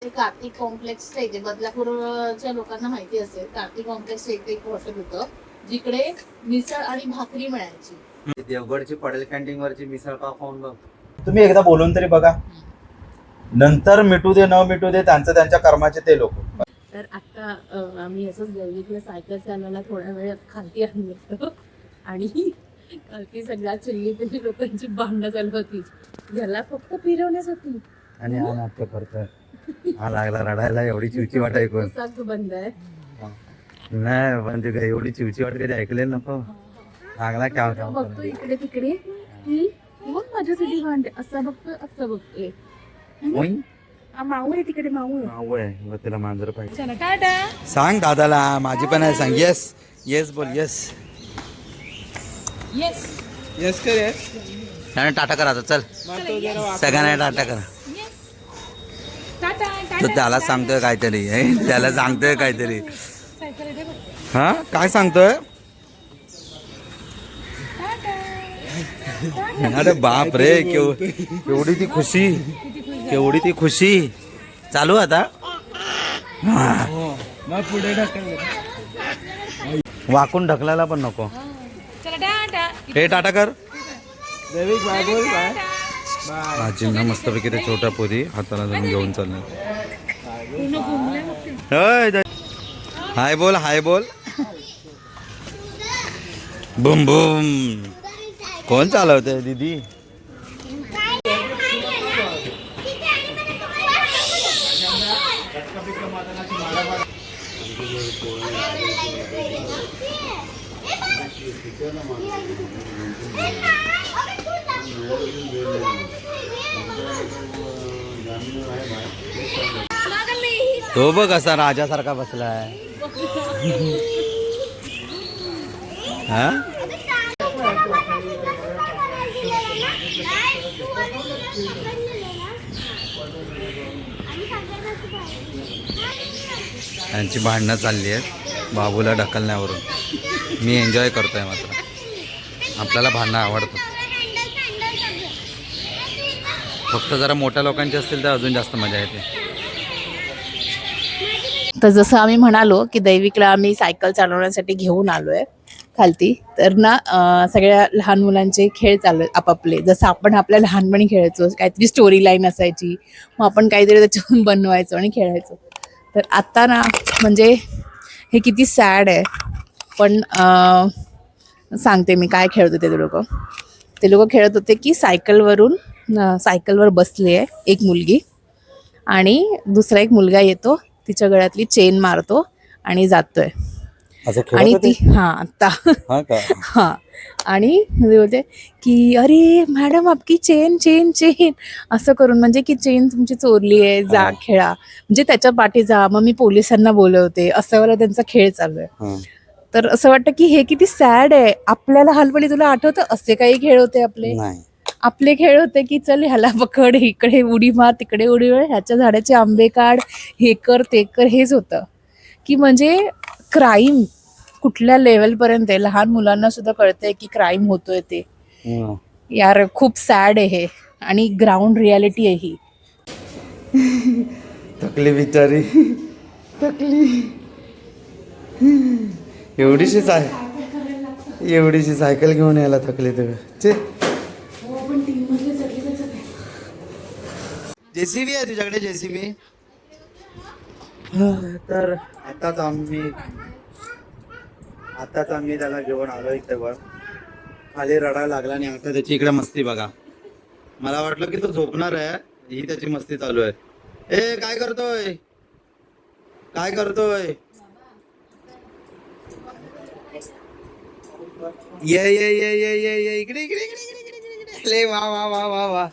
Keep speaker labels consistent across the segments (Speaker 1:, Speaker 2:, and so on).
Speaker 1: Kartik complex इथे बदलापूरच्या लोकांना माहिती असेल. कार्तिक कॉम्प्लेक्स इथे एक हॉटेल होतं जिकडे मिसळ आणि भाकरी मिळायची.
Speaker 2: देवगडची पडेल कॅन्टीन वरची मिसळ पाव खाऊन बघ. तुम्ही एकदा बोलून तरी बघा. नंतर मिटू दे न मिटू दे त्यांचं त्यांच्या कर्माचे ते लोक.
Speaker 1: तर आता आम्ही असंच गल्लीतल्या सायकल चालवायला थोड्या वेळ खालती आणलं होतं आणि खालती सगळ्या चिल्लीतली लोकांची भांडणं चालू होती. याला फक्त फिरवण्यासाठी
Speaker 2: आणि हा नाट्य करतोय. हा लागला रडायला. एवढी चिवची वाट ऐकून
Speaker 1: बंद आहे.
Speaker 2: नाही पण ते एवढी चिवची वाट कधी ऐकले नको. लागला काय
Speaker 1: बघतो इकडे तिकडे की मग माझ्यासाठी भांडे असं बघतोय असं बघतोय. माऊ आहे तिकडे. माऊ
Speaker 2: आहे त्याला मांजर पाहिजे.
Speaker 1: चला टाटा
Speaker 2: सांग दादाला. माझी पण आहे. सांग येस येस बोल. येस
Speaker 1: येस
Speaker 2: येस कर. येस नाही टाटा करा आता. चल सगळ्यांना टाटा करा. तो त्याला सांगतोय काहीतरी. त्याला सांगतोय काहीतरी. हा काय सांगतोय. अरे बाप रे केवढी ती खुशी. केवढी ती खुशी. चालू आता
Speaker 3: पुढे ढकल.
Speaker 2: वाकून ढकलायला पण नको. हे टाटा कर.
Speaker 3: दैविक बाय बोल. बाय
Speaker 2: आजींना मस्तपैकी ते छोट्या पोरी हाताला धरून घेऊन चालणार. हाय बोल. हाय बोल. बुम बुम. कोण चालवतंय दीदी. तो बघ असा राजासारखा बसलाय. हा त्यांची भांडणं चालली आहेत बाबूला ढकलण्यावरून. मी एन्जॉय करतोय. मात्र आपल्याला भांडणं आवडतं. फक्त जरा मोठ्या लोकांची असतील तर अजून जास्त मजा येते.
Speaker 1: तर जसं आम्ही म्हणालो की दैविकला आम्ही सायकल चालवण्यासाठी घेऊन आलोय खालती. तर ना सगळ्या लहान मुलांचे खेळ चालू आहेत आपापले. जसं आपण आपल्या लहानपणी खेळायचो. काहीतरी स्टोरी लाईन असायची. मग आपण काहीतरी त्याच्यातून बनवायचो आणि खेळायचो. तर आत्ता ना म्हणजे हे किती सॅड आहे. पण सांगते मी काय खेळत होते ते लोक खेळत होते की सायकलवर बसली आहे एक मुलगी आणि दुसरा एक मुलगा येतो. तिच्या गळ्यातली चेन मारतो आणि जातोय. आणि ती आता आणि बोलते की अरे मॅडम आपकी चेन चेन चेन असं करून. म्हणजे की चेन तुमची चोरली आहे. जा खेळा. म्हणजे त्याच्या पाठी जा. मग मी पोलिसांना बोलवते. असं वाला त्यांचा खेळ चालू आहे. तर असं वाटतं की हे किती सॅड आहे. आपल्याला लहानपणी तुला आठवतं असे काही खेळ होते आपले खेळ होते की चल ह्याला पकड, इकडे उडी मार, तिकडे उडी मार, ह्याच्या झाडाचे आंबे काढ, हे कर ते कर. हेच होतं की म्हणजे क्राईम कुठल्या लेवलपर्यंत आहे. लहान मुलांना सुद्धा कळतंय की क्राईम होतोय ते. यार खूप सॅड आहे हे. आणि ग्राउंड रियालिटी आहे ही.
Speaker 2: थकली बिचारी. थकली. एवढीशी सायकल घेऊन यायला थकली तुम्ही. जेसीबी आहे तुझ्याकडे. जेसीबी. तर आताच आम्ही त्याला घेऊन आलोय तेव्हा खाली रडायला लागला. आणि आता त्याची इकडे मस्ती बघा. मला वाटलं की तो झोपणार आहे. ही त्याची मस्ती चालू आहे. ए काय करतोय. ये ये ये ये ये ये इकडे इकडे इकडे इकडे इकडे. वा वा वा वा वा.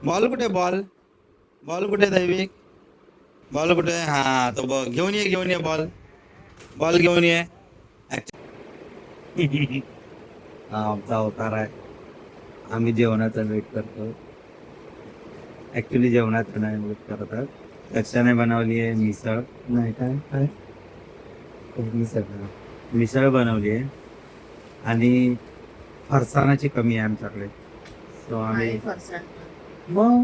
Speaker 2: बॉल कुठे. बॉल कुठे दैविक. बॉल कुठे. हा तो बॉल घेऊन ये बॉल घेऊन ये. हा आमचा अवतार आहे. आम्ही जेवणाचा वेट करतो. ऍक्च्युली जेवणाचं नाही वेट करतात. कशाने बनवली आहे मिसळ. नाही काय मिसळ बनवली आहे. आणि फरसाणाची कमी आहे आमच्याकडे. सो आम्ही मग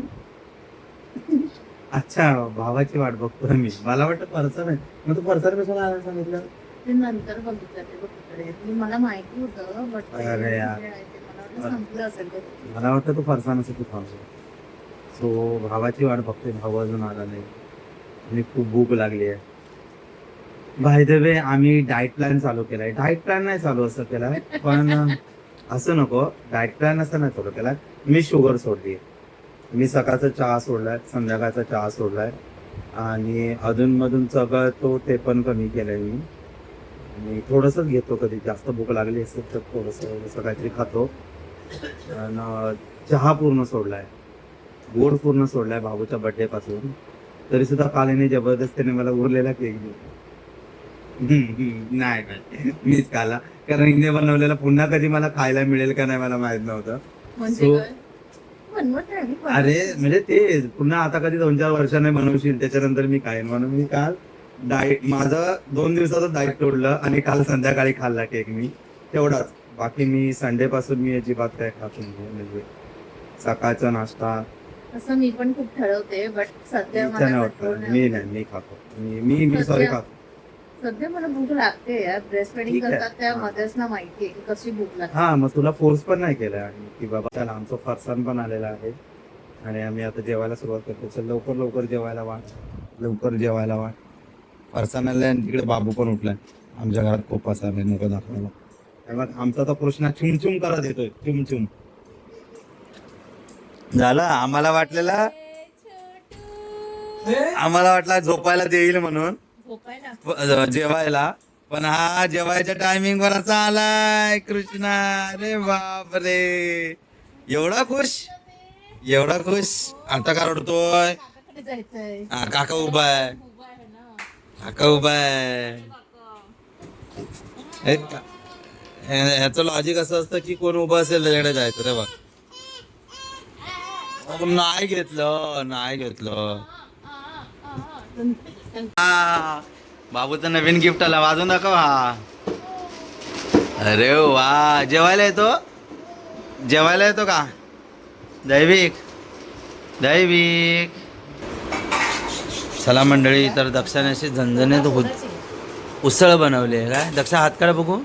Speaker 2: अच्छा भावाची वाट बघतोय मी. मला वाटतं फरसाण आहे. मग तू फरसाण कशाला आणायला सांगितलं?
Speaker 1: ते नंतर बघितलं ते बघ तिकडे. मला माहिती होतं but ते
Speaker 2: अरे यार.
Speaker 1: वेळ आहे ते मला वाटलं संपलं असेल ते.
Speaker 2: मला वाटतं तू फरसाणासाठी थांबतो. सो भावाची वाट बघतोय. भाऊ अजून आला नाही आणि खूप भूक लागली आहे. बाय द वे आम्ही डाएट प्लॅन चालू केलाय. डाएट प्लॅन नाही चालू असं केलाय पण असं नको. डाएट प्लॅन असं नाही चालू केलाय. मी शुगर सोडली. मी सकाळचा चहा सोडलाय, संध्याकाळचा चहा सोडलाय आणि अधूनमधून चघळतो ते पण कमी केलंय मी. आणि थोडंसंच घेतो, कधी जास्त भूक लागली असेल तर थोडंसं काहीतरी खातो. आणि चहा पूर्ण सोडलाय, गोड पूर्ण सोडलाय भाऊच्या बर्थडे पासून. तरी सुद्धा काल याने जबरदस्तीने मला उरलेला केक दिला. नाही मीच खाला, कारण हिने बनवलेला पुन्हा कधी मला खायला मिळेल का नाही मला माहित नव्हतं.
Speaker 1: म्हणजे
Speaker 2: So-
Speaker 1: काय? बनवत आहे मी पण.
Speaker 2: अरे म्हणजे ते पुन्हा आता कधी 2-4 वर्षाने बनवशील त्याच्यानंतर मी खाईन म्हणून मी काल डाएट, माझं 2 दिवसाचं डाएट तोडलं आणि काल संध्याकाळी खाल्ला केक मी, तेवढाच. बाकी मी संडे पासून मी अजिबात काय खात नाही. म्हणजे सकाळचा नाश्ता
Speaker 1: असं मी पण खूप ठरवते बट सध्या
Speaker 2: इच्छा नाही
Speaker 1: मला
Speaker 2: वाटत.
Speaker 1: control नाही
Speaker 2: मी
Speaker 1: होत.
Speaker 2: नाही, मी खातो. मी सॉरी खातो.
Speaker 1: सध्या मला भूक लागते यार. ब्रेस्ट फेडिंग
Speaker 2: ठीक आहे.
Speaker 1: करतात त्या
Speaker 2: हा.
Speaker 1: मध्येच ना माहिती आहे की कशी भूक लागते.
Speaker 2: हा मग तुला फोर्स पण नाही केला आणि की बाबा चला आमचं फरसाण पण आलेलं आहे आणि आम्ही आता जेवायला सुरुवात करतो. चल लवकर जेवायला वाट. फरसाण आलंय आणि तिकडे बाबू पण उठलाय. आमच्या घरात खूप आले नको दाखवायला. त्यामुळे आमचा तर कृष्णा चुमचुम करत येतोय, चुमचुम. झालं. आम्हाला वाटला झोपायला देईल म्हणून
Speaker 1: झोपायला
Speaker 2: जेवायला, पण हा जेवायच्या टायमिंग वर असा आलाय कृष्णा. अरे बापरे, एवढा खुश. आता का रडतोय?
Speaker 1: काकाकडे जायचंय.
Speaker 2: हा, काका उभा आहे. ह्याचं लॉजिक असं असतं की कोण उभं असेल त्याच्याकडे जायचं. रे बघ, नाही घेतलं. हा, बाबूचं नवीन गिफ्ट आला, वाजून दाखव. हा, अरे वा, जेवायला येतो का? दैविक. चला मंडळी, तर दक्षाने अशी झणझणीत उसळ बनवली आहे. काय दक्षा, हात काढ बघू.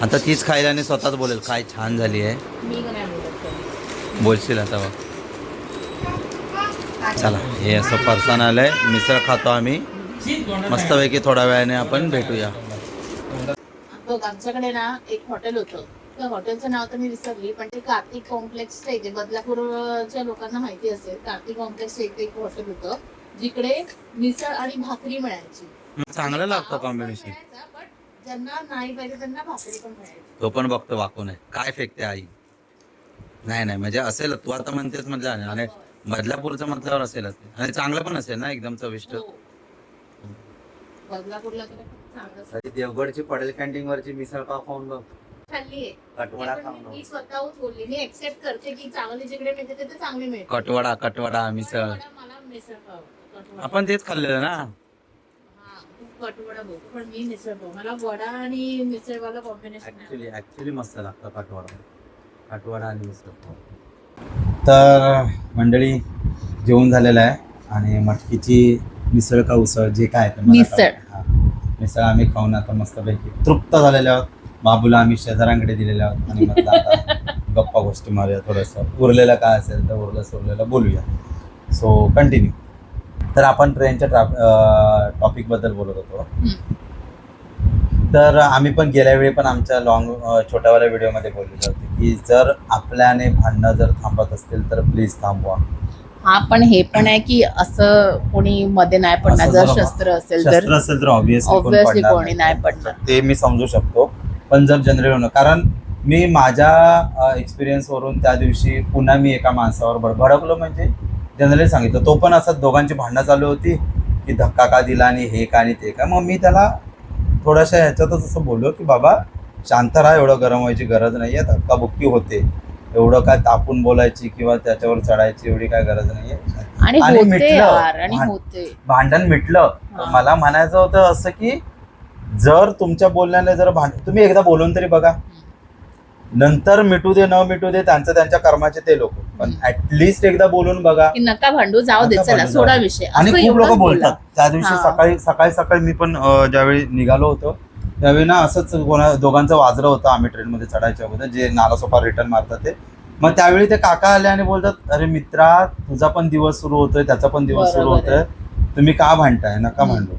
Speaker 2: आता तीच खायला आणि स्वतःच बोलेल काय छान झाली आहे.
Speaker 1: मी नाही बोलत.
Speaker 2: बोलशील आता बघ. चला, हे असं फरसाण आलंय. मिसळ खातो आम्ही मस्तपैकी. थोड्या वेळाने आपण भेटूया.
Speaker 1: बघ, आमच्याकडे ना एक हॉटेल होतं. त्या हॉटेलचं नाव तर मी विसरली, पण ते कार्तिक कॉम्प्लेक्स इथे बदलापूरच्या लोकांना माहिती असेल. कार्तिक कॉम्प्लेक्स इथे एक हॉटेल होतं जिकडे मिसळ आणि भाकरी मिळायची.
Speaker 2: चांगलं लागतं कॉम्बिनेशन.
Speaker 1: बट ज्यांना नाही पाहिजे त्यांना भाकरी पण मिळायची.
Speaker 2: तो पण बघतो वाकून आहे काय फेकते आई. नाही म्हणजे असेल, तू आता म्हणतेस म्हटलं, आणि बदलापूरचं म्हटल्यावर असेलच ते. आणि चांगलं पण असेल ना, एकदम चविष्ट.
Speaker 1: हो. बदलापूरला तर खूप चांगलं
Speaker 2: तरी देवगडची पडेल कॅन्टीन वरची मिसळ पाव खाऊन बघ.
Speaker 1: खाल्लीये.
Speaker 2: कटवडा
Speaker 1: पण
Speaker 2: खाऊन
Speaker 1: मी स्वतःहून बोलली, मी एक्सेप्ट करते की चांगली जिकडे मिळते तिथे चांगली मिळते.
Speaker 2: कटवडा मिसळ.
Speaker 1: मला मिसळ पाव, कटवडा.
Speaker 2: आपण तेच खाल्लेलं ना.
Speaker 1: हा, तू कटवडा बोलतो पण मी मिसळ पाव. मला वडा आणि मिसळवाला कॉम्बिनेशन
Speaker 2: ऍक्च्युली मस्त लागतं कटवडा आणि मिसळ पाव. तर मंडळी, जेवण झालेलं आहे आणि मटकीची मिसळ का उसळ जे काय ते मला
Speaker 1: मिसळ.
Speaker 2: हा, मिसळ आम्ही खाऊन आता मस्तपैकी तृप्त झालेले आहोत. बाबूला आम्ही शेजाऱ्यांकडे दिलेले आहोत आणि म्हटलं आता गप्पा गोष्टी मारूया, थोडंसं उरलेलं काय असेल तर उरलेलं बोलूया. So continue. तर आपण ट्रेनच्या टॉपिकबद्दल बोलत होतो. तर आम्ही पण गेल्या वेळी पण आमच्या छोट्यावाल्या व्हिडिओमध्ये बोललेलं होतं की जर आपल्याने भांडणं जर थांबत असतील तर प्लीज थांबवा.
Speaker 1: हा, पण हे पण आहे की असं कोणी मध्ये नाही पडणार. जर शस्त्र असेल तर ऑब्विसली कोणी नाही पडणार.
Speaker 2: ते मी समजू शकतो. पण जर जनरल होणं, कारण मी माझ्या एक्सपिरियन्सवरून त्या दिवशी पुन्हा मी एका माणसावर भडकलो. म्हणजे जनरली सांगितलं, तो पण असं दोघांची भांडणं चालू होती की धक्का का दिला आणि हे का आणि ते का. मग मी त्याला थोड्याशा ह्याच्यातच असं बोललो की बाबा शांत राहा, एवढं गरम व्हायची गरज नाही आहे. धक्काबुक्की होते, एवढं काय तापून बोलायची किंवा त्याच्यावर चढायची एवढी काय गरज नाहीये. आणि भांडण मिटलं. मला म्हणायचं होतं असं की जर तुमच्या बोलण्याने जर तुम्ही एकदा बोलून तरी बघा. नंतर मिटू दे न मिटू दे त्यांचं त्यांच्या कर्माचे ते लोक, पण ऍटलिस्ट एकदा बोलून बघा.
Speaker 1: की नका भांडू, जाऊ दे,
Speaker 2: नका
Speaker 1: चला
Speaker 2: भांडू,
Speaker 1: सोडा
Speaker 2: जाऊ दे.
Speaker 1: विषय,
Speaker 2: आणि
Speaker 1: असं
Speaker 2: खूप
Speaker 1: एवढंच
Speaker 2: लोक
Speaker 1: बोला.
Speaker 2: बोलतात. त्या दिवशी
Speaker 1: हा.
Speaker 2: सकाळी मी पण ज्यावेळी निघालो होतो त्यावेळी ना असंच दोघांचं वाजलं होतं. आम्ही ट्रेनमध्ये चढायच्या अगोदर जे नालासोपारा रिटर्न मारतात ते, मग त्यावेळी ते काका आले आणि बोलतात, अरे मित्रा तुझा पण दिवस सुरू होतोय, त्याचा पण दिवस सुरू
Speaker 1: बरोबर आहे.
Speaker 2: होतोय, तुम्ही का भांडताय, नका भांडू.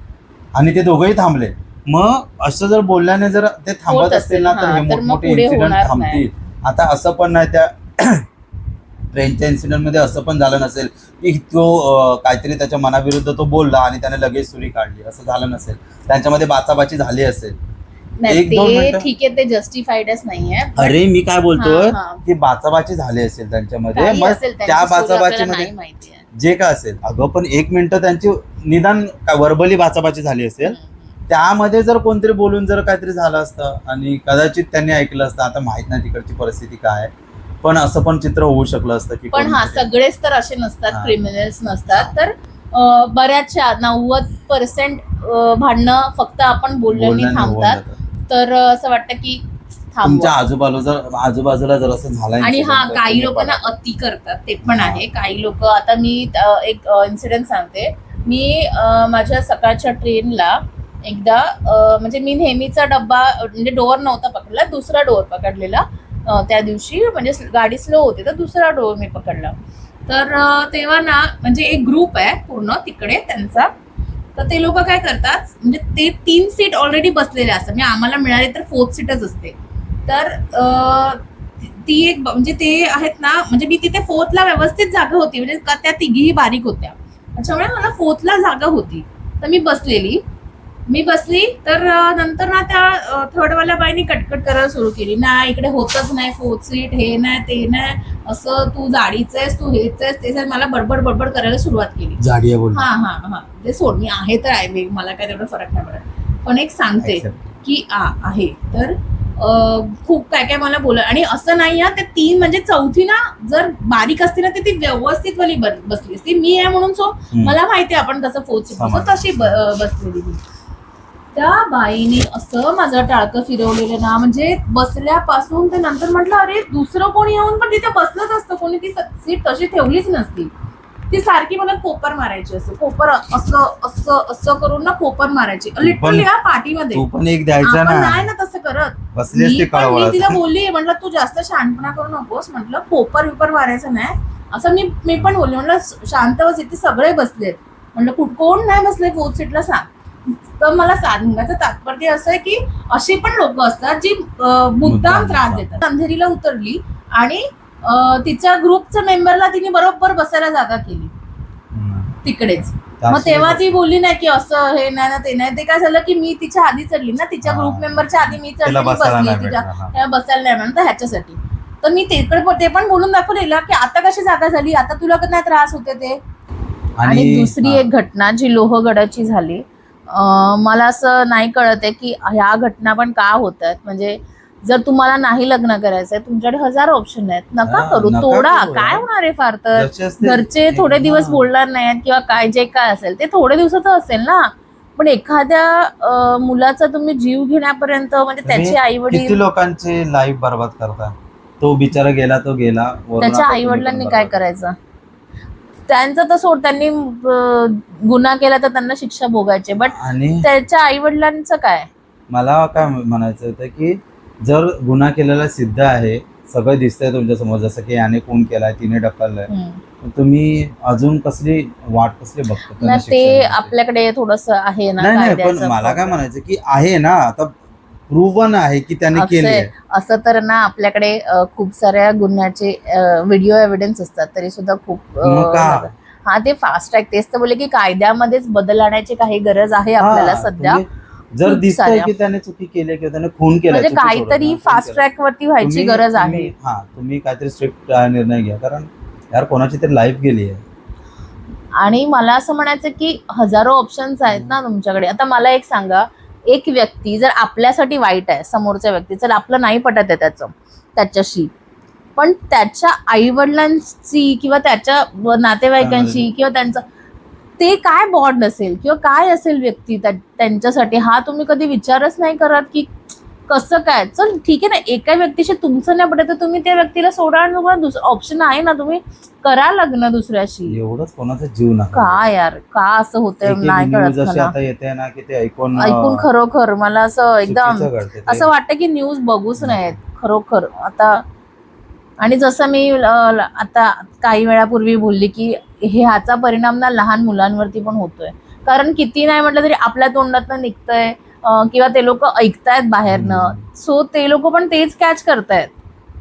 Speaker 2: आणि ते दोघंही थांबले. मग असं जर बोलल्याने जर ते थांबत
Speaker 1: होत
Speaker 2: असतील ना,
Speaker 1: असेल,
Speaker 2: तर हे
Speaker 1: हा, तर मग
Speaker 2: मोठमोठे
Speaker 1: पुढे
Speaker 2: इन्सिडेंट
Speaker 1: होणार
Speaker 2: थांबतील. आता असं पण नाही, त्या ट्रेनच्या इन्सिडेंट मध्ये असं पण झालं नसेल की तो काहीतरी त्याच्या मनाविरुद्ध तो बोलला आणि त्याने लगेच सुरी काढली, असं झालं नसेल. त्यांच्यामध्ये बाचाबाची झाली असेल.
Speaker 1: नाही,
Speaker 2: 1-2
Speaker 1: ते
Speaker 2: मिनिटं.
Speaker 1: ठीक आहे, ते जस्टिफाईडच नाहीये.
Speaker 2: अरे मी काय बोलतोय
Speaker 1: हा, हा.
Speaker 2: की बाचाबाची झाली असेल त्यांच्यामध्ये,
Speaker 1: काही
Speaker 2: मग
Speaker 1: असेल
Speaker 2: त्या
Speaker 1: त्यांची story आपल्याला
Speaker 2: बाचाबाचीमध्ये
Speaker 1: नाही माहिती आहे.
Speaker 2: जे काय असेल, अगं पण 1 मिनिटं त्यांची निदान वर्बली बाचाबाची झाली असेल, त्यामध्ये जर कोणतरी बोलून जर काहीतरी झालं असतं आणि कदाचित त्यांनी ऐकलं असतं. आता माहित नाही तिकडची परिस्थिती काय आहे, पण असं पण चित्र होऊ शकलं असतं की
Speaker 1: पण हा,
Speaker 2: कोणीतरी-
Speaker 1: सगळेच तर असे नसतात,
Speaker 2: हा.
Speaker 1: क्रिमिनल्स नसतात. तर बऱ्याचशा 90% भांडणं फक्त आपण बोलल्याने
Speaker 2: बोलण्याने होऊन
Speaker 1: थांबतात.
Speaker 2: जातं.
Speaker 1: तर असं वाटतं की
Speaker 2: तुमच्या
Speaker 1: थांबवा.
Speaker 2: आजूबाजूला जर असं झालं
Speaker 1: आणि हा,
Speaker 2: incident, तर
Speaker 1: काही
Speaker 2: तुम्ही
Speaker 1: लोक ना
Speaker 2: बघा.
Speaker 1: अति करतात, ते पण आहे. काही लोक, आता मी एक इन्सिडेंट सांगते. मी माझ्या सकाळच्या ट्रेनला एकदा म्हणजे मी नेहमीचा डब्बा, म्हणजे डोअर नव्हता पकडला, दुसरा डोअर पकडलेला त्या दिवशी. म्हणजे गाडी स्लो होती तर दुसरा डोअर मी पकडला. तर तेव्हा ना, म्हणजे एक ग्रुप आहे पूर्ण तिकडे त्यांचा. तर ते लोक काय करतात, म्हणजे ते 3 सीट ऑलरेडी बसलेले असतात, म्हणजे आम्हाला मिळाले तर 4th सीटच असते. तर ती एक, म्हणजे ते आहेत ना, म्हणजे मी तिथे 4th ला व्यवस्थित जागा होती, म्हणजे त्या तिघीही बारीक होत्या, त्याच्यामुळे मला 4th ला जागा होती. तर मी बसली. तर नंतर ना त्या 3rd वाल्या बाईनी कटकट करायला सुरू केली, नाही इकडे होतच नाही 4th सीट, हे नाही ते नाही, असं तू जाडीचं आहेस, तू हेच आहेस, तेच आहे. मला बडबड करायला सुरुवात केली.
Speaker 2: झाडी आहे बोल.
Speaker 1: हा, ते सोड, मी आहे तर आहे, मला काय तेवढा फरक नाही पडत. पण एक सांगते की आहे तर खूप काय काय मला बोल. आणि असं नाही ते 3, म्हणजे चौथी ना जर बारीक असती ना, ती व्यवस्थित वाली बसली असती. मी आहे म्हणून सो मला माहिती आहे आपण कसं 4th सीट बसतो, तशी बसलेली मी. त्या बाईने असं माझं टाळकं फिरवलेलं ना, म्हणजे बसल्यापासून ते नंतर म्हटलं, अरे दुसरं कोणी येऊन पण तिथे बसलंच असतं, कोणी ती सीट तशी ठेवलीच नसती. ती सारखी मला कोपर मारायची असते, कोपर असं करून ना कोपर मारायची लिटरली या पाठीमध्ये.
Speaker 2: तू पण एक द्यायचा
Speaker 1: आपण
Speaker 2: ना,
Speaker 1: नाही ना तसं करत.
Speaker 2: बसली असती
Speaker 1: मी
Speaker 2: कळवळत.
Speaker 1: तिला बोलली, म्हटलं तू जास्त शहाणपणा करू नकोस, म्हटलं कोपर विपर मारायचं नाही असं. मी पण बोलली, म्हटलं शांत बस, इथे सगळे बसलेत, म्हटलं कोण नाही बसले 4th सीटला सांग. तर मला सांगायचं तात्पर्य असं आहे की अशी पण लोक असतात जी मुद्दाम त्रास देतात. अंधेरीला उतरली आणि तिच्या ग्रुपच्या मेंबरला तिने बरोबर बसायला जागा केली तिकडेच. मग तेव्हा ती बोलली नाही की असं हे नाही ना ते नाही. ते काय झालं की मी तिच्या आधी चढली ना, तिच्या ग्रुप मेंबरच्या आधी मी चढली, बसली, तिच्या बसायला नाही म्हणून, तर ह्याच्यासाठी. तर मी ते पण बोलून दाखवलेलं की आता कशी जागा झाली, आता तुला नाही त्रास होते ते. आणि दुसरी एक घटना जी लोहगडाची झाली, मला असं नाही कळत आहे की ह्या घटना पण का होत आहेत. म्हणजे जर तुम्हाला नाही लग्न करायचंय, तुमच्याकडे 1000 ऑप्शन आहेत, नका करू, तोडा, काय होणार आहे फार तर. घरचे थोडे दिवस बोलणार नाहीत किंवा काय, जे काय असेल ते थोडे दिवसाचं असेल ना. पण एखाद्या मुलाचा तुम्ही जीव घेण्यापर्यंत, म्हणजे त्याचे आई वडील,
Speaker 2: किती लोकांचे लाईफ बर्बाद करतात. तो बिचारा गेला तो गेला,
Speaker 1: त्याच्या आई वडिलांनी काय करायचं. त्यांचं तर सोड, त्यांनी गुन्हा केला तर त्यांना शिक्षा भोगायची, बट त्याच्या आई वडिलांचं काय.
Speaker 2: मला काय म्हणायचं होतं की जर गुन्हा केलेला सिद्ध आहे, सगळं दिसतंय तुमच्या समोर, जसं की याने खून केलाय, तिने ढकललंय, तुम्ही अजून कसली वाट कसली बघता.
Speaker 1: ते आपल्याकडे थोडस आहे ना.
Speaker 2: नाही, पण मला काय म्हणायचं की आहे ना, आता प्रूव्हन आहे की त्याने केले.
Speaker 1: असं तर ना आपल्याकडे खूप साऱ्या गुन्ह्याचे व्हिडिओ एव्हिडन्स असतात, तरी सुद्धा खूप. हा, ते फास्ट ट्रॅक, तेच तर बोलले की कायद्यामध्येच बदल आणायची काही गरज आहे आपल्याला सध्या.
Speaker 2: जर दिसतंय की त्याने चुकी केली किंवा त्याने खून केला,
Speaker 1: म्हणजे काहीतरी फास्ट ट्रॅक वरती व्हायची गरज आहे.
Speaker 2: तुम्ही काहीतरी स्ट्रिक्ट निर्णय घ्या, कारण यार कोणाची तरी लाईफ गेली आहे.
Speaker 1: आणि मला असं म्हणायचं की हजारो ऑप्शन्स आहेत ना तुमच्याकडे. आता मला एक सांगा, एक व्यक्ती जर आपल्यासाठी वाईट आहे, समोरच्या व्यक्ती जर आपलं नाही पटत आहे त्याच्याशी, पण त्याच्या आई वडिलांची किंवा त्याच्या नातेवाईकांशी किंवा त्यांचं ते काय बॉन्ड असेल किंवा काय असेल व्यक्ती त्यांच्यासाठी, हा तुम्ही कधी विचारच नाही करत की कसं काय? चल ठीक आहे ना, एका व्यक्तीशी तुमचं नाही पटत तर तुम्ही त्या व्यक्तीला सोडा आणि तुम्हाला दुसरं ऑप्शन आहे ना, तुम्ही करा लग्न दुसऱ्याशी.
Speaker 4: एवढंच कोणाचा जीव नका.
Speaker 1: का यार, का असं होतंय नाही
Speaker 4: न्यूज
Speaker 1: कळत
Speaker 4: अशी
Speaker 1: मला.
Speaker 4: आता येते ना की ते ऐकून
Speaker 1: ऐकून खरोखर मला असं एकदम
Speaker 4: चुकीचं घडते ते.
Speaker 1: असं वाटतं की न्यूज बघूच नाहीत खरोखर आता. आणि जसं मी आता काही वेळापूर्वी बोलली की ह्याचा परिणाम ना लहान मुलांवरती पण होतोय. कारण किती नाही म्हटलं तरी आपल्या तोंडातनं निघतंय किंवा ते लोक ऐकतायत बाहेरनं, सो ते लोक पण तेच कॅच करतायत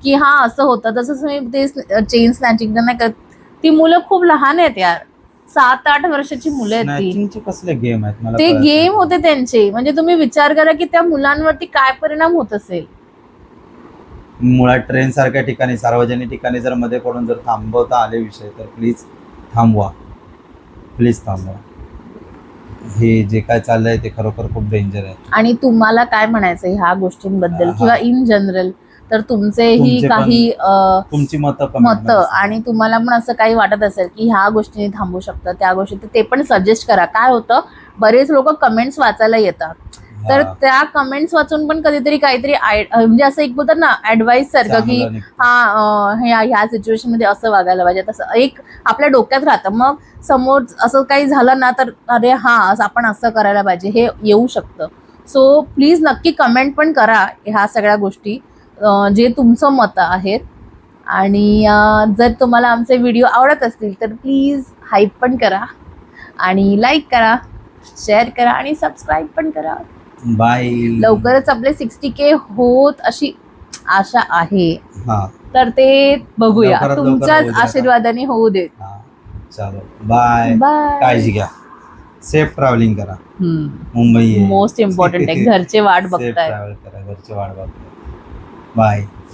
Speaker 1: की हा असं होतं. तसंच मी ते चेन स्नॅचिंग नाही करत, ती मुलं खूप लहान आहेत यार, 7-8 वर्षाची मुलं आहेत ती.
Speaker 4: स्नॅचिंगचे कसले गेम आहेत मला
Speaker 1: ते
Speaker 4: कळत
Speaker 1: गेम
Speaker 4: नाही.
Speaker 1: होते त्यांचे. म्हणजे तुम्ही विचार करा की त्या मुलांवरती काय परिणाम होत असेल.
Speaker 4: मुळात ट्रेन सारख्या ठिकाणी सार्वजनिक ठिकाणी जर मध्ये पडून जर थांबवता आले विषय तर प्लीज थांबवा, प्लीज थांबवा. हे जे काय चाललंय ते खरोखर खूप डेंजर आहे.
Speaker 1: आणि तुम्हाला काय म्हणायचं ह्या गोष्टींबद्दल
Speaker 4: हा.
Speaker 1: किंवा इन जनरल, तर तुमचेही
Speaker 4: तुमचे पण
Speaker 1: काही
Speaker 4: तुमची मतं comment मध्ये
Speaker 1: मतं
Speaker 4: सांगा.
Speaker 1: आणि तुम्हाला पण असं काही वाटत असेल की ह्या गोष्टीने थांबू शकतं त्या गोष्टी, तर ते पण सजेस्ट करा. काय होतं, बरेच लोक कमेंट्स वाचायला येतात, तर
Speaker 4: हा.
Speaker 1: त्या कमेंट्स वाचून पण कधीतरी काहीतरी म्हणजे असं एक बोलतात ना ऍडवाइस सारखं की
Speaker 4: चांगलं निघतं.
Speaker 1: ह्या सिच्युएशन मध्ये असं वागायला पाहिजे, तसं एक आपल्या डोक्यात राहतं. मग समोर असं काही झालं ना तर अरे हा आपण असं करायला पाहिजे, हे येऊ शकतं. सो प्लीज नक्की कमेंट पण करा ह्या सगळ्या गोष्टी, जे तुमचं मत आहेत. आणि जर तुम्हाला आमचे व्हिडिओ आवडत असतील तर प्लीज हाईप पण करा आणि लाईक करा, शेअर करा आणि सबस्क्राईब पण करा.
Speaker 4: बाय.
Speaker 1: लवकरच आपले 60K होत अशी आशा आहे,
Speaker 4: हा
Speaker 1: तर ते बघूया.
Speaker 4: लवकरात लवकर
Speaker 1: तुमच्याच
Speaker 4: होऊ द्या.
Speaker 1: आशीर्वादाने होऊ देत.
Speaker 4: हा चालो बाय.
Speaker 1: बाय.
Speaker 4: काळजी घ्या, सेफ ट्रॅव्हलिंग करा. मुंबई
Speaker 1: मोस्ट इम्पॉर्टंट आहे, घरचे वाट
Speaker 4: सेफ
Speaker 1: बघताय.
Speaker 4: ट्रॅव्हल करा, घरची वाट बघताय. बाय.